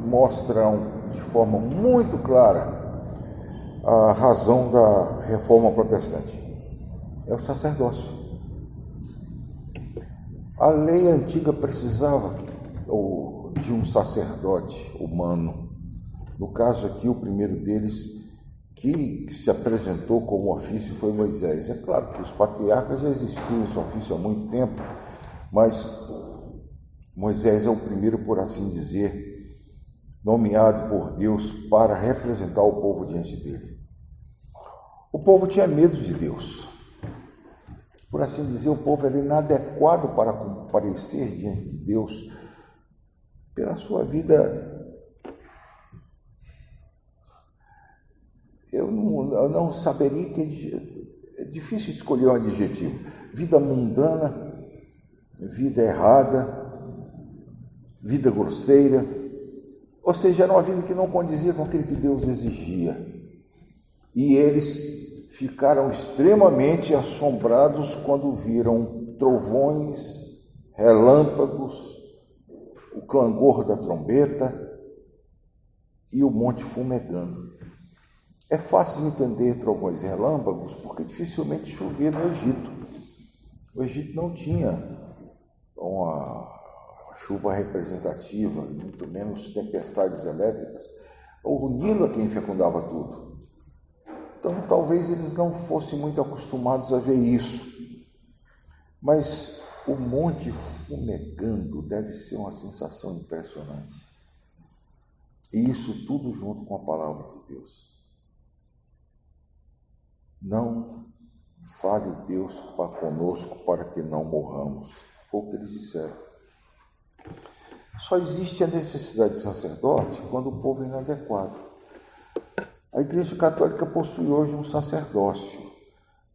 mostram de forma muito clara a razão da reforma protestante. É o sacerdócio. A lei antiga precisava de um sacerdote humano. No caso aqui, o primeiro deles que se apresentou como ofício foi Moisés. É claro que os patriarcas já existiam esse ofício há muito tempo, mas Moisés é o primeiro, por assim dizer, nomeado por Deus para representar o povo diante dele. O povo tinha medo de Deus. Por assim dizer, o povo era inadequado para comparecer diante de Deus pela sua vida. Eu não saberia é difícil escolher um adjetivo. Vida mundana, vida errada, vida grosseira, ou seja, era uma vida que não condizia com aquilo que Deus exigia. E eles ficaram extremamente assombrados quando viram trovões, relâmpagos, o clangor da trombeta e o monte fumegando. É fácil de entender trovões e relâmpagos porque dificilmente chovia no Egito. O Egito não tinha uma chuva representativa, muito menos tempestades elétricas. O Nilo é quem fecundava tudo. Então, talvez eles não fossem muito acostumados a ver isso. Mas o monte fumegando deve ser uma sensação impressionante. E isso tudo junto com a palavra de Deus. Não fale Deus para conosco para que não morramos. Foi o que eles disseram. Só existe a necessidade de sacerdote quando o povo é inadequado. A Igreja Católica possui hoje um sacerdócio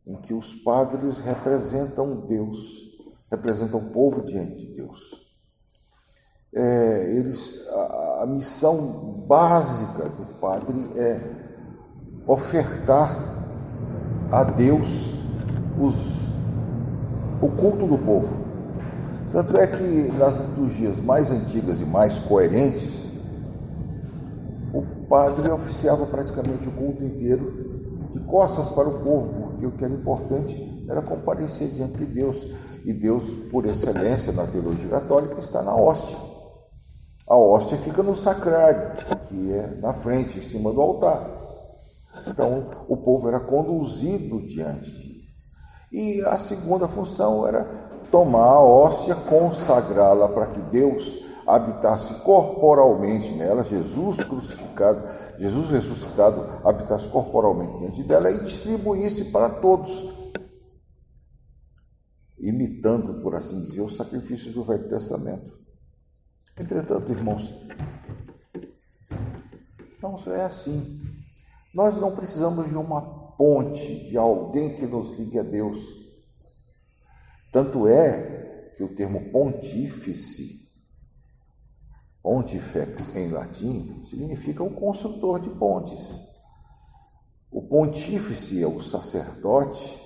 em que os padres representam Deus, representam o povo diante de Deus. A missão básica do padre é ofertar a Deus o culto do povo. Tanto é que nas liturgias mais antigas e mais coerentes, o padre oficiava praticamente o culto inteiro de costas para o povo, porque o que era importante era comparecer diante de Deus. E Deus, por excelência na teologia católica, está na hóstia. A hóstia fica no sacrário, que é na frente, em cima do altar. Então, o povo era conduzido diante. E a segunda função era tomar a hóstia, consagrá-la para que Deus habitasse corporalmente nela, Jesus crucificado, Jesus ressuscitado, habitasse corporalmente diante dela e distribuísse para todos, imitando, por assim dizer, os sacrifícios do Velho Testamento. Entretanto, irmãos, não é assim. Nós não precisamos de uma ponte, de alguém que nos ligue a Deus. Tanto é que o termo pontífice, pontifex em latim, significa o construtor de pontes. O pontífice é o sacerdote,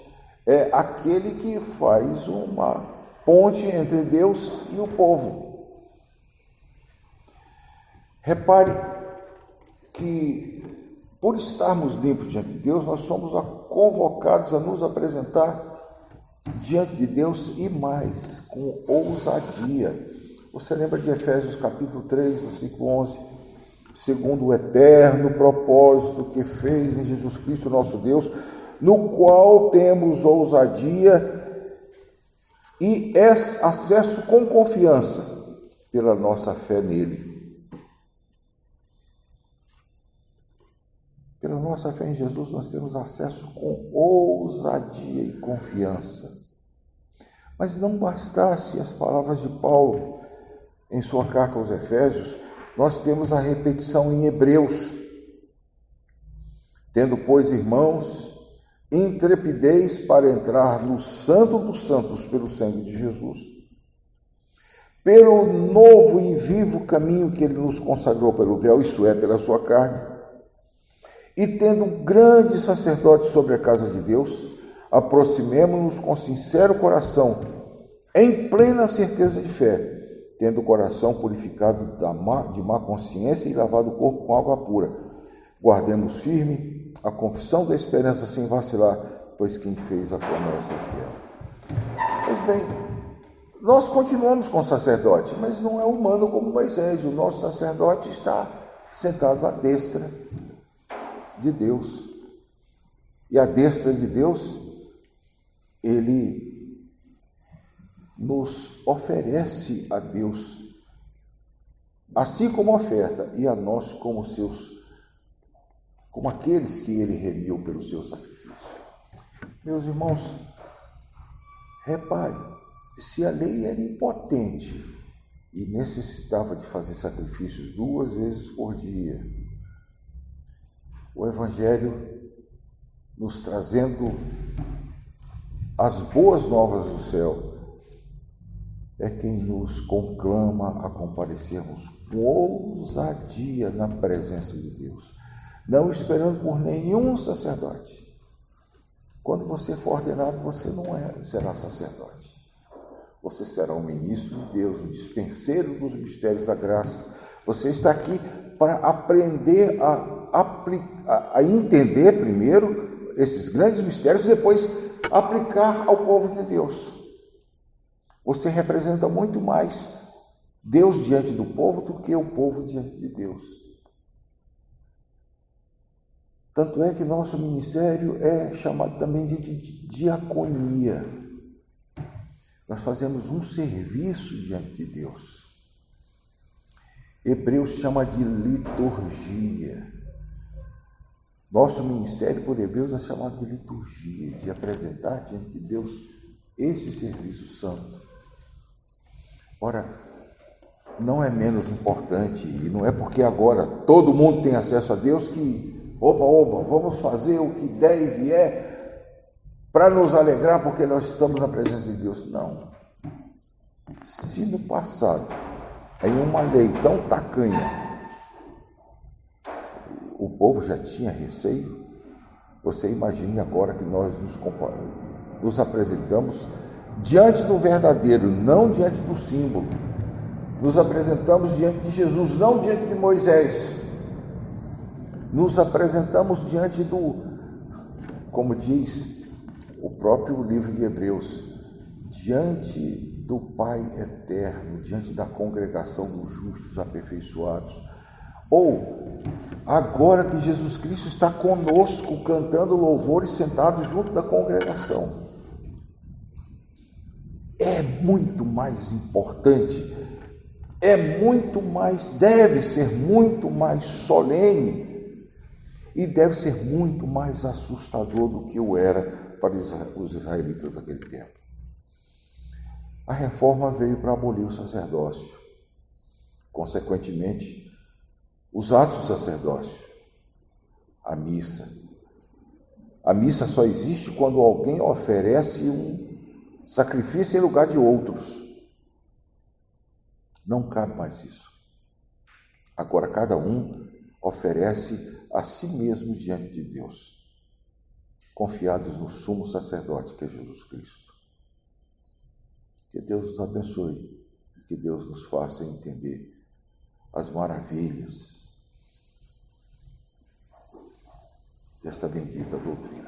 é aquele que faz uma ponte entre Deus e o povo. Repare que, por estarmos limpos diante de Deus, nós somos convocados a nos apresentar diante de Deus e mais, com ousadia. Você lembra de Efésios capítulo 3, versículo 11? Segundo o eterno propósito que fez em Jesus Cristo nosso Deus, no qual temos ousadia e acesso com confiança pela nossa fé nele. Pela nossa fé em Jesus, nós temos acesso com ousadia e confiança. Mas não bastasse as palavras de Paulo em sua carta aos Efésios, nós temos a repetição em Hebreus. Tendo, pois, irmãos, intrepidez para entrar no Santo dos Santos pelo sangue de Jesus, pelo novo e vivo caminho que ele nos consagrou pelo véu, isto é, pela sua carne, e tendo um grande sacerdote sobre a casa de Deus, aproximemo-nos com sincero coração, em plena certeza de fé, tendo o coração purificado de má consciência e lavado o corpo com água pura. Guardemos firme a confissão da esperança sem vacilar, pois quem fez a promessa é fiel. Pois bem, nós continuamos com o sacerdote, mas não é humano como Moisés. O nosso sacerdote está sentado à destra de Deus. E à destra de Deus, ele nos oferece a Deus, assim como oferta, e a nós como aqueles que ele remiu pelo seu sacrifício. Meus irmãos, repare, se a lei era impotente e necessitava de fazer sacrifícios 2 vezes por dia, o Evangelho nos trazendo as boas novas do céu, é quem nos conclama a comparecermos com ousadia na presença de Deus, não esperando por nenhum sacerdote. Quando você for ordenado, você não será sacerdote. Você será um ministro de Deus, um dispenseiro dos mistérios da graça. Você está aqui para aprender a entender primeiro esses grandes mistérios e depois aplicar ao povo de Deus. Você representa muito mais Deus diante do povo do que o povo diante de Deus. Tanto é que nosso ministério é chamado também de diaconia. Nós fazemos um serviço diante de Deus. Hebreus chama de liturgia. Nosso ministério, por Hebreus, é chamado de liturgia, de apresentar diante de Deus esse serviço santo. Ora, não é menos importante, e não é porque agora todo mundo tem acesso a Deus que, vamos fazer o que der e vier para nos alegrar porque nós estamos na presença de Deus. Não. Se no passado, em uma lei tão tacanha, o povo já tinha receio, você imagine agora que nós nos apresentamos diante do verdadeiro, não diante do símbolo. Nos apresentamos diante de Jesus, não diante de Moisés. Nos apresentamos diante como diz o próprio livro de Hebreus, diante do Pai eterno, diante da congregação dos justos aperfeiçoados. Ou, agora que Jesus Cristo está conosco, cantando louvores, sentado junto da congregação. É muito mais importante, deve ser muito mais solene e deve ser muito mais assustador do que o era para os israelitas daquele tempo. A reforma veio para abolir o sacerdócio, consequentemente, os atos do sacerdócio, a missa. A missa só existe quando alguém oferece um sacrifício em lugar de outros. Não cabe mais isso. Agora cada um oferece a si mesmo diante de Deus, confiados no sumo sacerdote que é Jesus Cristo. Que Deus nos abençoe e que Deus nos faça entender as maravilhas desta bendita doutrina.